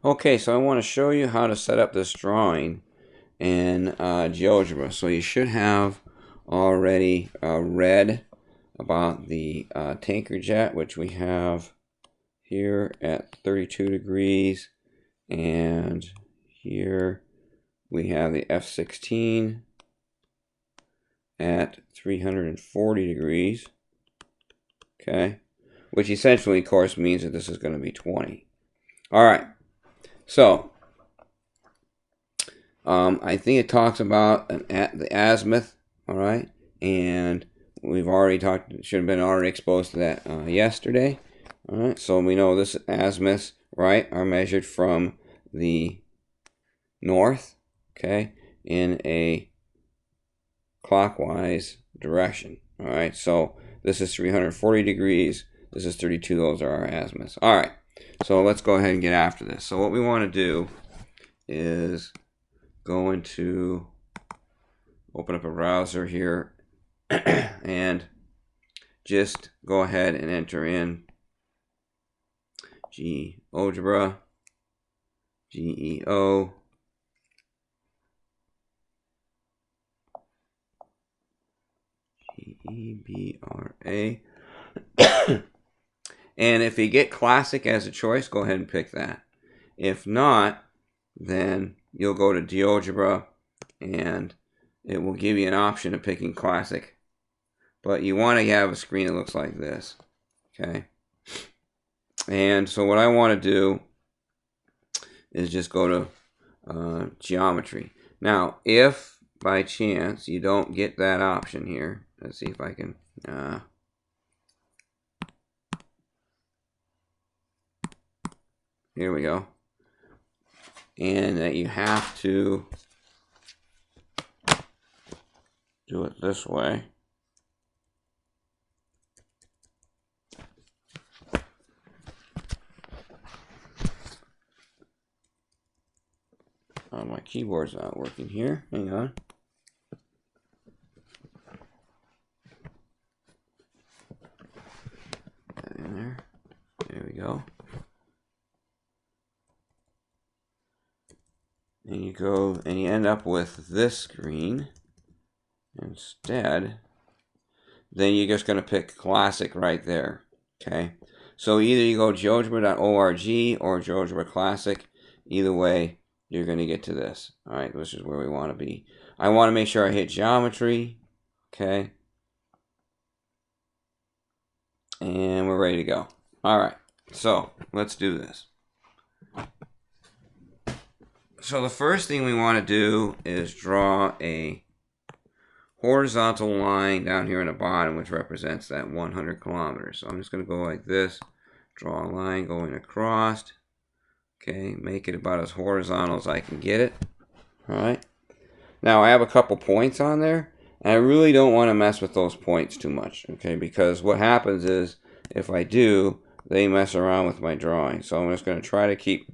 Okay, so I want to show you how to set up this drawing in GeoGebra. So you should have already read about the tanker jet, which we have here at 32 degrees, and here we have the F-16 at 340 degrees, okay, which essentially, of course, means that this is going to be 20. All right. So, I think it talks about the azimuth, all right, and we've already should have been already exposed to that yesterday, all right. So we know this azimuths, right, are measured from the north, okay, in a clockwise direction, all right. So this is 340 degrees. This is 32. Those are our azimuths. All right. So let's go ahead and get after this. So what we want to do is go into, open up a browser here and just go ahead and enter in GeoGebra, GEO, GEBRA. And if you get Classic as a choice, go ahead and pick that. If not, then you'll go to GeoGebra and it will give you an option of picking Classic. But you want to have a screen that looks like this. Okay. And so what I want to do is just go to Geometry. Now, if by chance you don't get that option here, let's see if I can... here we go. And that you have to do it this way. Oh, my keyboard's not working here. Hang on. Put that in there. There we go. And you go and you end up with this screen instead. Then you're just going to pick Classic right there. Okay. So either you go geogebra.org or GeoGebra Classic. Either way, you're going to get to this. All right. This is where we want to be. I want to make sure I hit Geometry. Okay. And we're ready to go. All right. So let's do this. So the first thing we want to do is draw a horizontal line down here in the bottom, which represents that 100 kilometers. So I'm just going to go like this, draw a line going across. Okay, make it about as horizontal as I can get it. All right. Now I have a couple points on there, and I really don't want to mess with those points too much. Okay, because what happens is if I do, they mess around with my drawing. So I'm just going to try to keep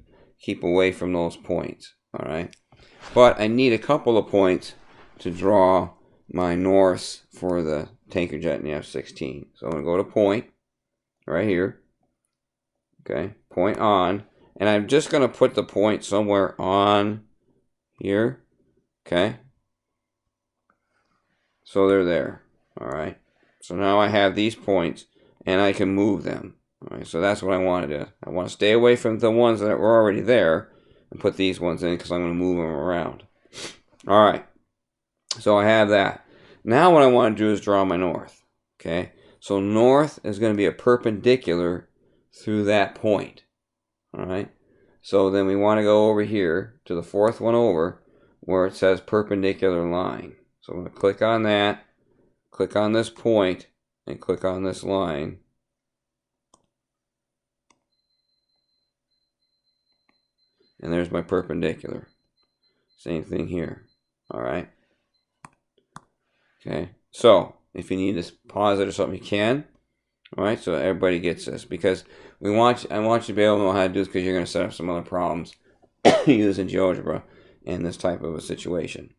away from those points. All right, but I need a couple of points to draw my north for the tanker jet and the F-16. So I'm going to go to point right here. Okay, point on, and I'm just going to put the point somewhere on here. Okay, so they're there. All right, so now I have these points and I can move them. All right, so that's what I want to do. I want to stay away from the ones that were already there and put these ones in because I'm going to move them around. All right, so I have that. Now what I want to do is draw my north. Okay, so north is going to be a perpendicular through that point. All right, so then we want to go over here to the fourth one over where it says perpendicular line. So I'm going to click on that, click on this point, and click on this line. And there's my perpendicular. Same thing here. All right. Okay. So if you need to pause it or something, you can. All right. So everybody gets this because I want you to be able to know how to do this because you're going to set up some other problems using GeoGebra in this type of a situation.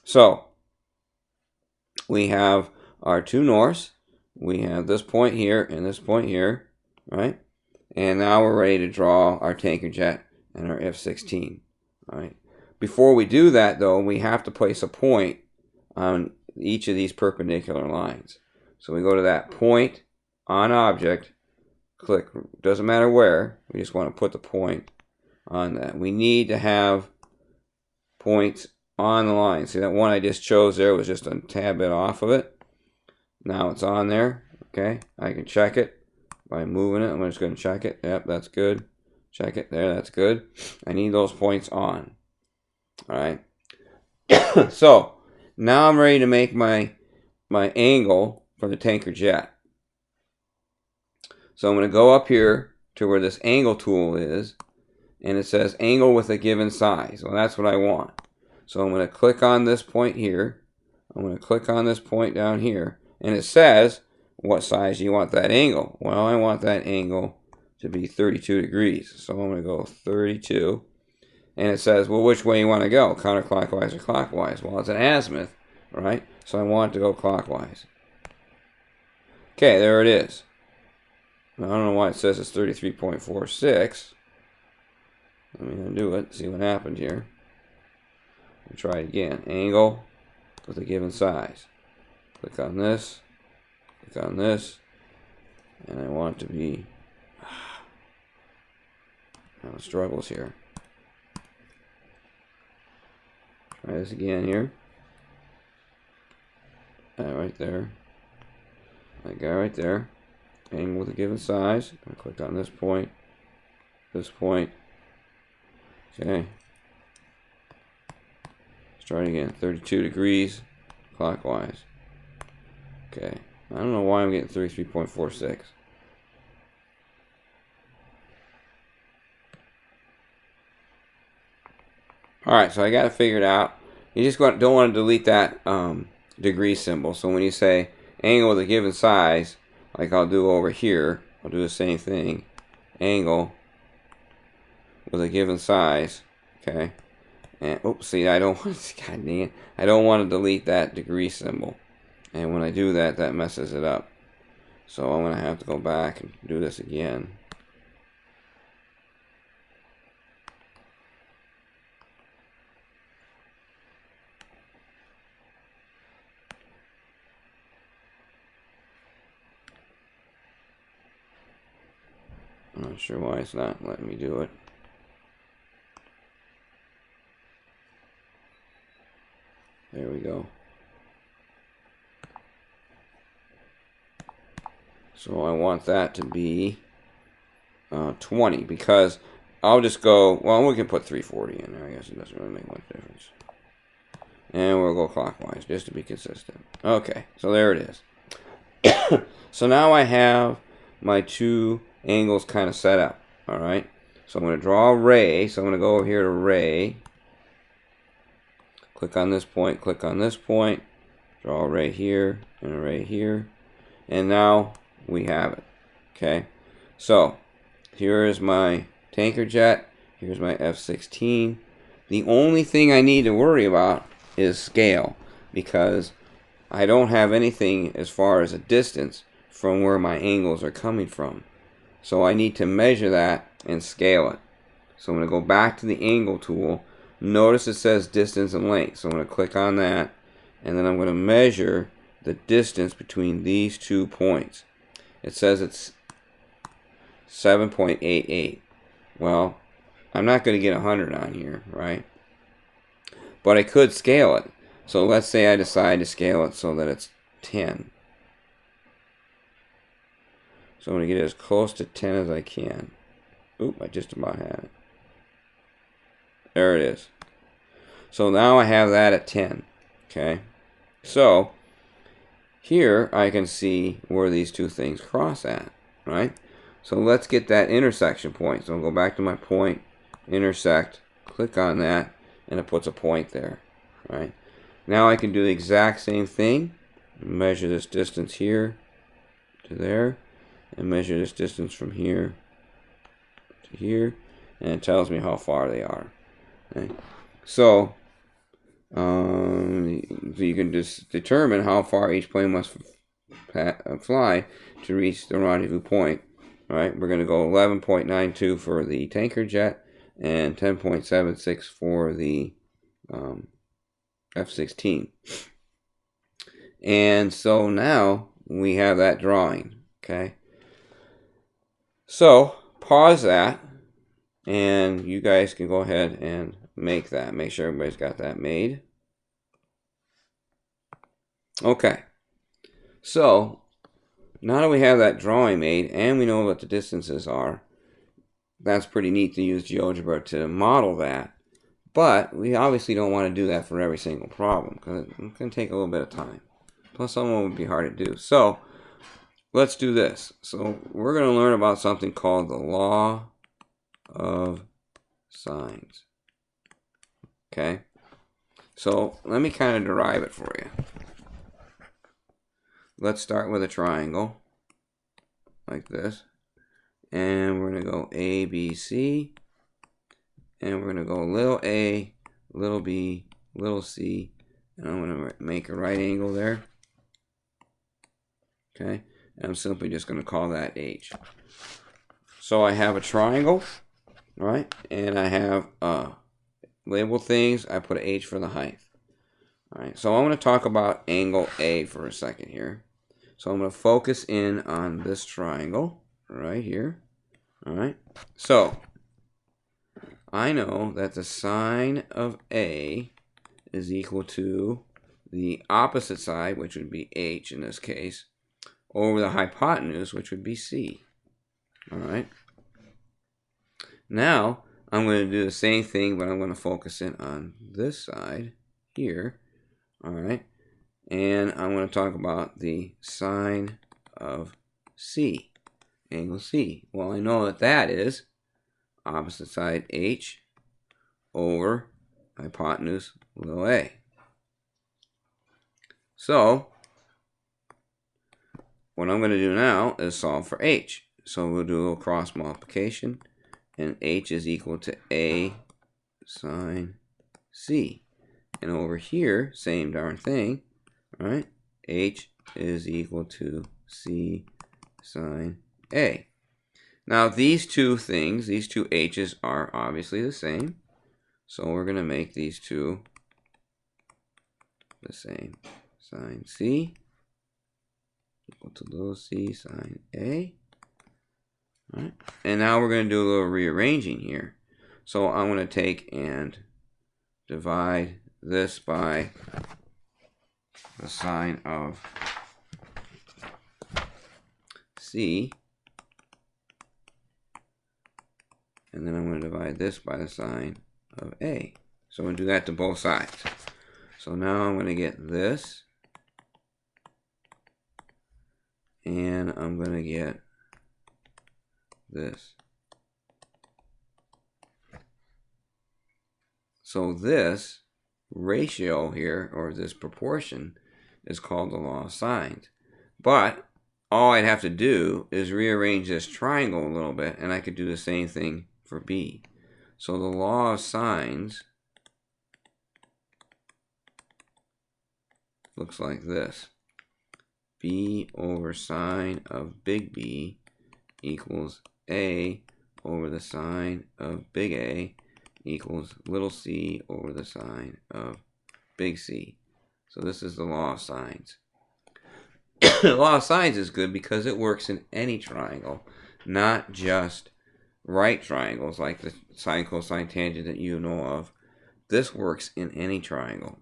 So we have our two norths. We have this point here and this point here. Right. And now we're ready to draw our tanker jet and our F-16. All right. Before we do that, though, we have to place a point on each of these perpendicular lines. So we go to that point on object, click, doesn't matter where, we just want to put the point on that. We need to have points on the line. See, that one I just chose there was just a tad bit off of it. Now it's on there. Okay, I can check it by moving it. I'm just going to check it. Yep, that's good. Check it there, that's good. I need those points on. All right. So now I'm ready to make my angle for the tanker jet. So I'm going to go up here to where this angle tool is, and it says angle with a given size. Well, that's what I want. So I'm going to click on this point here. I'm going to click on this point down here, and it says what size you want that angle. Well, I want that angle to be 32 degrees. So I'm going to go 32. And it says, well, which way you want to go? Counterclockwise or clockwise? Well, it's an azimuth, right? So I want it to go clockwise. Okay, there it is. Now, I don't know why it says it's 33.46. Let me undo it, see what happened here. We'll try it again. Angle with a given size. Click on this. Click on this. And I want it to be... Now it struggles here. Try this again here. That right there. That guy right there. Angle with a given size. I'm gonna click on this point. This point. Okay. Let's try it again. 32 degrees clockwise. Okay. I don't know why I'm getting 33.46. Alright, so I got it figured out. You just don't want to delete that degree symbol. So when you say angle with a given size, like I'll do over here, I'll do the same thing. Angle with a given size. Okay. And oops, see, I don't want to, God dang it, I don't want to delete that degree symbol. And when I do that, that messes it up. So I'm going to have to go back and do this again. I'm not sure why it's not letting me do it. There we go. So I want that to be 20, because I'll just go, well, we can put 340 in there. I guess it doesn't really make much difference. And we'll go clockwise just to be consistent. Okay, so there it is. So now I have my two angles kind of set up. All right. So I'm going to draw a ray. So I'm going to go over here to ray. Click on this point. Click on this point. Draw a ray here and a ray here. And now we have it. Okay. So here is my tanker jet. Here's my F-16. The only thing I need to worry about is scale, because I don't have anything as far as a distance from where my angles are coming from. So I need to measure that and scale it. So I'm going to go back to the angle tool. Notice it says distance and length. So I'm going to click on that, and then I'm going to measure the distance between these 2 points. It says it's 7.88. Well, I'm not going to get 100 on here, right? But I could scale it. So let's say I decide to scale it so that it's 10. So I'm going to get it as close to 10 as I can. Oop, I just about had it. There it is. So now I have that at 10. Okay. So here I can see where these two things cross at. Right? So let's get that intersection point. So I'll go back to my point, intersect, click on that, and it puts a point there. Right? Now I can do the exact same thing. Measure this distance here to there, and measure this distance from here to here, and it tells me how far they are. Okay. So you can just determine how far each plane must fly to reach the rendezvous point. All right, we're going to go 11.92 for the tanker jet and 10.76 for the F16. And so now we have that drawing, okay? So pause that, and you guys can go ahead and make that. Make sure everybody's got that made. Okay, so now that we have that drawing made and we know what the distances are, that's pretty neat to use GeoGebra to model that. But we obviously don't want to do that for every single problem because it's going to take a little bit of time. Plus, some of them would be hard to do. So let's do this. So we're going to learn about something called the law of sines. Okay? So let me kind of derive it for you. Let's start with a triangle like this. And we're going to go A, B, C. And we're going to go little a, little b, little c. And I'm going to make a right angle there. Okay. And I'm simply just going to call that H. So I have a triangle, right? And I have label things. I put an H for the height. All right. So I'm going to talk about angle A for a second here. So I'm going to focus in on this triangle right here. All right. So I know that the sine of A is equal to the opposite side, which would be H in this case, over the hypotenuse, which would be C. All right. Now, I'm going to do the same thing, but I'm going to focus in on this side here. All right. And I'm going to talk about the sine of C, angle C. Well, I know that that is opposite side H over hypotenuse little a. So what I'm going to do now is solve for H. So we'll do a little cross multiplication, and H is equal to A sine C. And over here, same darn thing, right? H is equal to C sine A. Now these two things, these two H's are obviously the same. So we're going to make these two the same. Sine C equal to little c sine A. All right. And now we're going to do a little rearranging here. So I'm going to take and divide this by the sine of C. And then I'm going to divide this by the sine of A. So I'm going to do that to both sides. So now I'm going to get this. And I'm going to get this. So this ratio here, or this proportion, is called the law of sines. But all I'd have to do is rearrange this triangle a little bit, and I could do the same thing for B. So the law of sines looks like this. B over sine of big B equals A over the sine of big A equals little c over the sine of big C. So this is the law of sines. The law of sines is good because it works in any triangle, not just right triangles like the sine, cosine, tangent that you know of. This works in any triangle.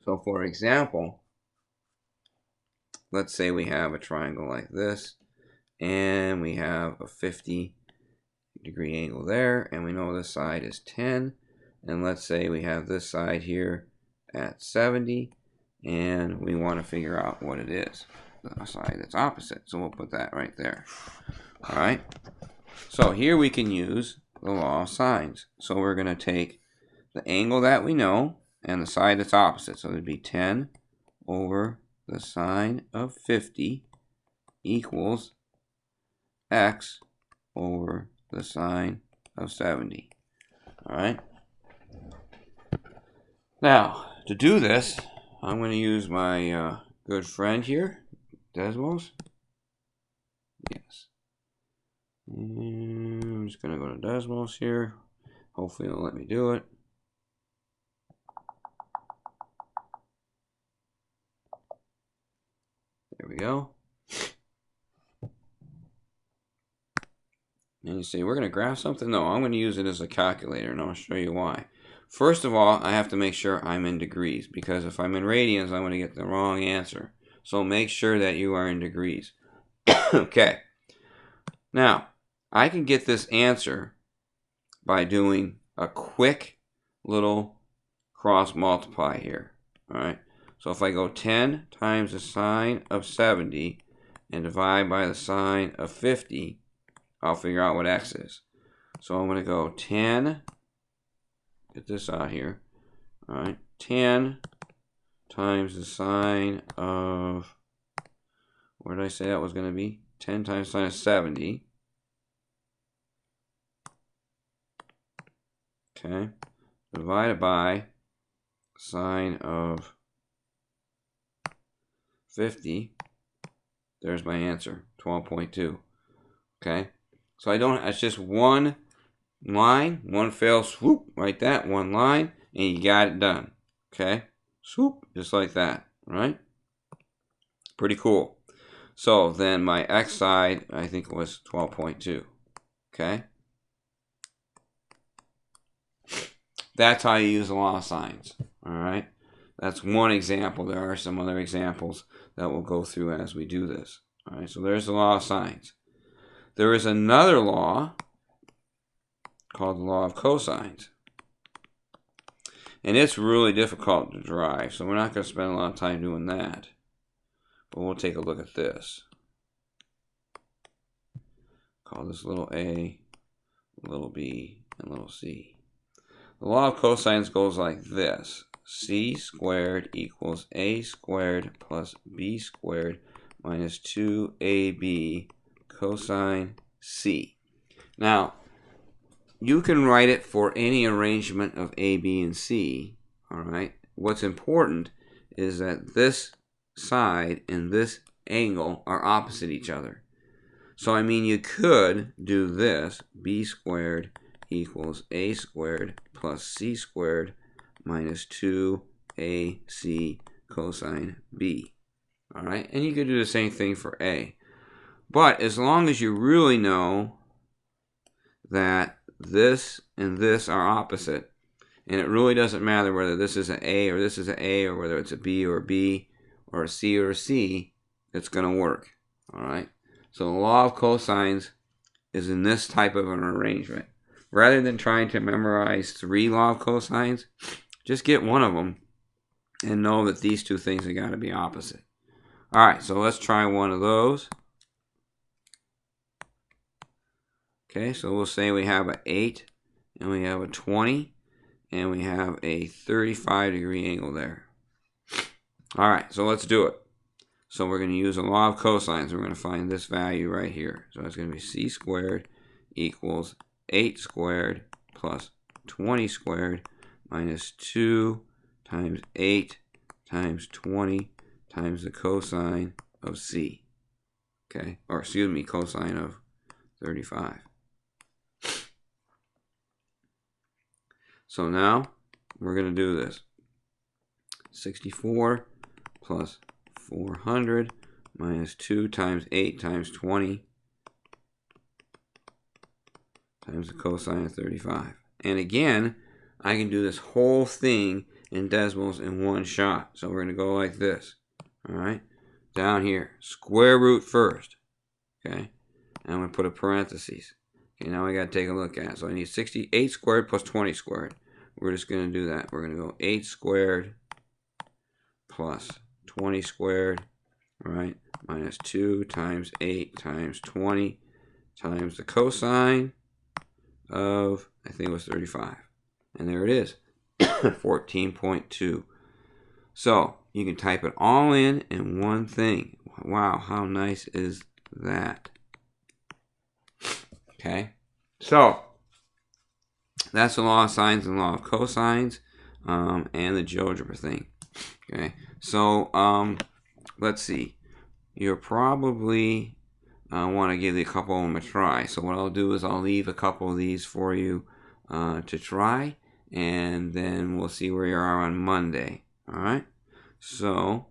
So for example, let's say we have a triangle like this, and we have a 50-degree angle there, and we know this side is 10, and let's say we have this side here at 70, and we want to figure out what it is, the side that's opposite. So we'll put that right there. All right. So here we can use the law of sines. So we're going to take the angle that we know and the side that's opposite. So it would be 10 over the sine of 50 equals x over the sine of 70. All right. Now, to do this, I'm going to use my good friend here, Desmos. Yes. And I'm just going to go to decimals here. Hopefully it'll let me do it. There we go. And you say, we're going to graph something? No, I'm going to use it as a calculator, and I'll show you why. First of all, I have to make sure I'm in degrees, because if I'm in radians, I'm going to get the wrong answer. So make sure that you are in degrees. Okay. Now, I can get this answer by doing a quick little cross multiply here. All right. So if I go 10 times the sine of 70 and divide by the sine of 50, I'll figure out what x is. So I'm going to go 10, get this out here. All right. 10 times the sine of, what did I say that was going to be? 10 times sine of 70. Okay. Divided by sine of 50. There's my answer, 12.2. Okay. So I don't, it's just one line, one fell swoop, like that, one line, and you got it done. Okay. Swoop, just like that, right? Pretty cool. So then my x side, I think, was 12.2. Okay. That's how you use the law of sines. All right. That's one example. There are some other examples that we'll go through as we do this. All right. So there's the law of sines. There is another law called the law of cosines. And it's really difficult to derive, so we're not going to spend a lot of time doing that. But we'll take a look at this. Call this little a, little b, and little c. The law of cosines goes like this. C squared equals a squared plus b squared minus 2ab cosine c. Now, you can write it for any arrangement of a, b, and c. All right. What's important is that this side and this angle are opposite each other. So, I mean, you could do this. B squared equals a squared plus c squared minus 2ac cosine b. All right. And you could do the same thing for a. But as long as you really know that this and this are opposite, and it really doesn't matter whether this is an A or this is an A, or whether it's a B or a B or a C or a C, it's going to work. All right. So the law of cosines is in this type of an arrangement. Rather than trying to memorize 3 law of cosines, just get one of them and know that these two things have got to be opposite. All right. So let's try one of those. Okay, so we'll say we have an 8, and we have a 20, and we have a 35-degree angle there. All right, so let's do it. So we're going to use a law of cosines. We're going to find this value right here. So it's going to be c squared equals 8 squared plus 20 squared minus 2 times 8 times 20 times the cosine of c. Okay, or excuse me, cosine of 35. So now we're going to do this. 64 plus 400 minus 2 times 8 times 20 times the cosine of 35. And again, I can do this whole thing in decimals in one shot. So we're going to go like this. All right. Down here, square root first. Okay. And I'm going to put a parentheses. Okay, now I got to take a look at it. So I need 68 squared plus 20 squared. We're just going to do that. We're going to go 8 squared plus 20 squared, right, minus 2 times 8 times 20 times the cosine of, I think it was 35. And there it is, 14.2. So you can type it all in one thing. Wow, how nice is that? Okay, so that's the law of sines and law of cosines, and the GeoGebra thing. Okay, so let's see. You're probably I want to give a couple of them a try. So what I'll do is I'll leave a couple of these for you to try, and then we'll see where you are on Monday. All right. So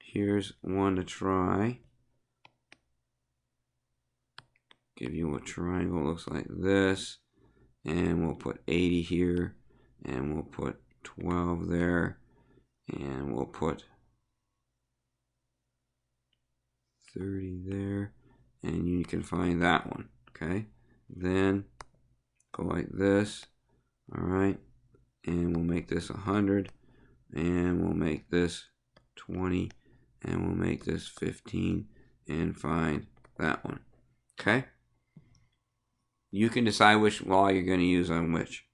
here's one to try. Give you a triangle, looks like this, and we'll put 80 here, and we'll put 12 there, and we'll put 30 there, and you can find that one. Okay, then go like this. All right, and we'll make this 100, and we'll make this 20, and we'll make this 15, and find that one. Okay, you can decide which law you're going to use on which.